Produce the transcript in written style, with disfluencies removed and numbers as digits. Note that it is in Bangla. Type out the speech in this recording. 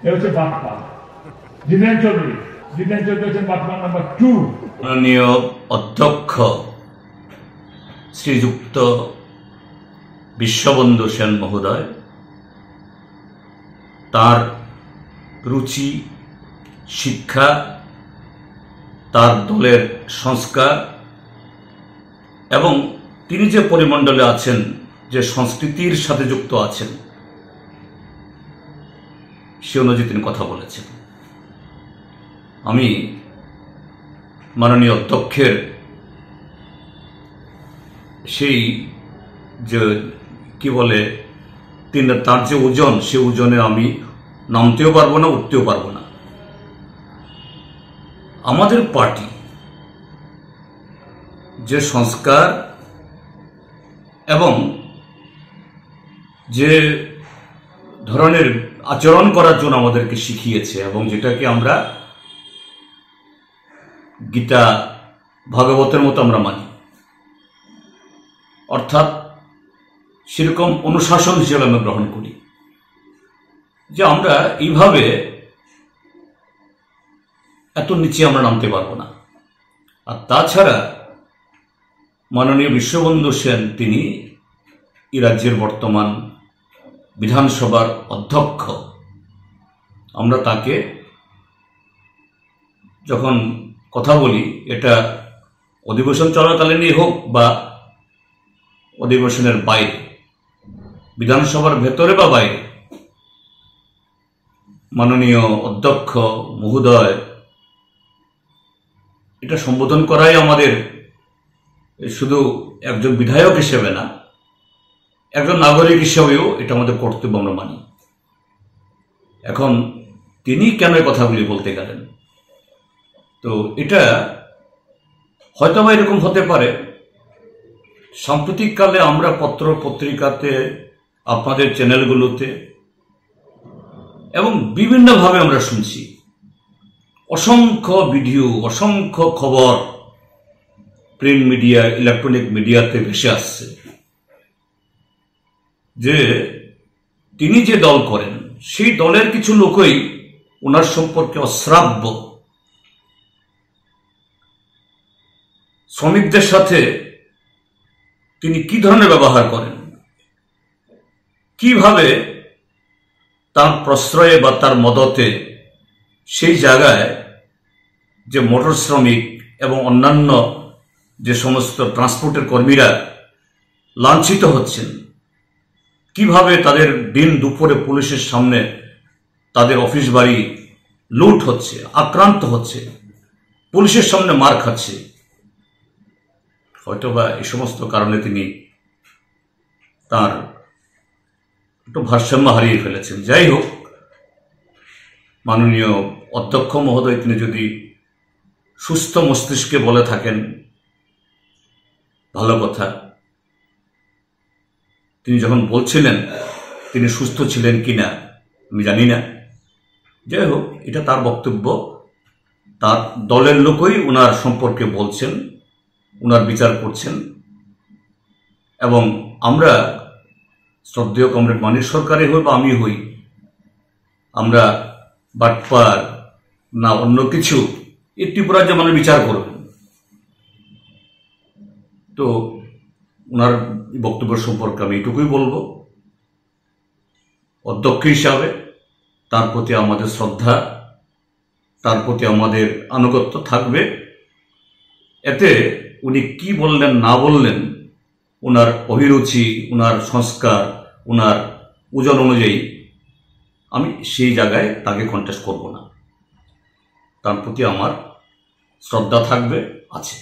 এ হচ্ছে বাটপা। জিতেন চৌধুরী হচ্ছেন বাটপা নাম্বার 2। মাননীয় অধ্যক্ষ শ্রীযুক্ত বিশ্ববন্ধু সেন মহোদয় তার রুচি, শিক্ষা, তার দলের সংস্কার এবং তিনি যে পরিমণ্ডলে আছেন, যে সংস্কৃতির সাথে যুক্ত আছেন, সে অনুযায়ী তিনি কথা বলেছেন। আমি মাননীয় অধ্যক্ষের সেই যে কি বলে তার যে ওজন, সে ওজনে আমি নামতেও পারবো না, উঠতেও পারবো না। আমাদের পার্টি যে সংস্কার এবং যে ধরনের আচরণ করার জন্য আমাদেরকে শিখিয়েছে এবং যেটাকে আমরা গীতা ভাগবতের মতো আমরা মানি, অর্থাৎ সেরকম অনুশাসন হিসেবে আমরা গ্রহণ করি যে আমরা এইভাবে এত নিচে আমরা নামতে পারবো না। আর তাছাড়া মাননীয় বিশ্ববন্ধু সেন তিনি এই রাজ্যের বর্তমান বিধানসভার অধ্যক্ষ। আমরা তাকে যখন কথা বলি, এটা অধিবেশন চলাকালীনই হোক বা অধিবেশনের বাইরে, বিধানসভার ভেতরে বা বাইরে, মাননীয় অধ্যক্ষ মহোদয় এটা সম্বোধন করাই আমাদের শুধু একজন বিধায়ক হিসেবে না, একজন নাগরিক হিসেবেও এটা আমাদের কর্তব্য আমরা মানি। এখন তিনি কেন এই কথাগুলি বলতে গেলেন, তো এটা হয়তোবা এরকম হতে পারে সাম্প্রতিককালে আমরা পত্র পত্রিকাতে, আপনাদের চ্যানেলগুলোতে এবং বিভিন্নভাবে আমরা শুনছি, অসংখ্য ভিডিও, অসংখ্য খবর প্রিন্ট মিডিয়া, ইলেকট্রনিক মিডিয়াতে ভেসে আসছে যে তিনি যে দল করেন সেই দলের কিছু লোকই ওনার সম্পর্কে অশ্রাব্য, শ্রমিকদের সাথে তিনি কি ধরনের ব্যবহার করেন, কিভাবে তার প্রশ্রয়ে বা তার মদতে সেই জায়গায় যে মোটর শ্রমিক এবং অন্যান্য যে সমস্ত ট্রান্সপোর্টের কর্মীরা লাঞ্ছিত হচ্ছেন, কিভাবে তাদের দিন দুপুরে পুলিশের সামনে তাদের অফিস বাড়ি লুট হচ্ছে, আক্রান্ত হচ্ছে, পুলিশের সামনে মার খাচ্ছে। হয়তোবা এই সমস্ত কারণে তিনি তার একটু ভারসাম্য হারিয়ে ফেলেছেন। যাই হোক, মাননীয় অধ্যক্ষ মহোদয় তিনি যদি সুস্থ মস্তিষ্কে বলে থাকেন ভালো কথা। তিনি যখন বলছিলেন তিনি সুস্থ ছিলেন কিনা আমি জানি না। যাই হোক, এটা তার বক্তব্য, তার দলের লোকই ওনার সম্পর্কে বলছেন, ওনার বিচার করছেন এবং আমরা শ্রদ্ধেয় কমরেড মানিক সরকারে হই বা আমি হই, আমরা বাটপার না অন্য কিছু এই ত্রিপুরার যে মানুষ বিচার করবেন। তো ওনার বক্তব্য সম্পর্কে আমি এটুকুই বলবো, অধ্যক্ষ হিসাবে তার প্রতি আমাদের শ্রদ্ধা, তার প্রতি আমাদের আনুগত্য থাকবে। এতে উনি কি বললেন না বললেন, ওনার অভিরুচি, ওনার সংস্কার, ওনার ওজন অনুযায়ী আমি সেই জায়গায় তাকে কন্টেস্ট করব না। তার প্রতি আমার শ্রদ্ধা থাকবে, আছে।